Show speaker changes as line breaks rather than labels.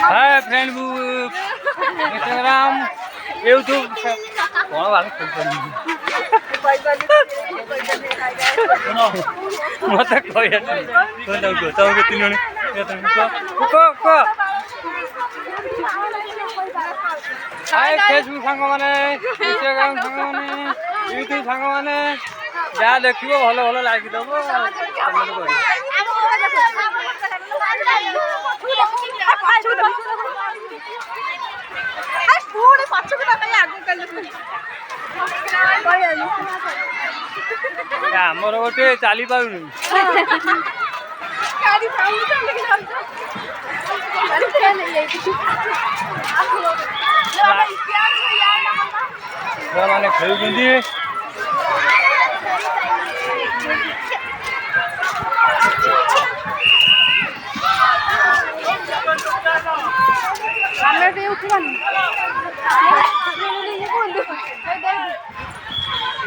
hi friend book Instagram YouTube कौन बात मत कोई तुमको तीन हाय फेसबुक सांग माने इंस्टाग्राम सांग माने यूट्यूब सांग माने जहाँ देखो भल भल लाइक दब आमर गोटे चली पारुनी मैंने खेल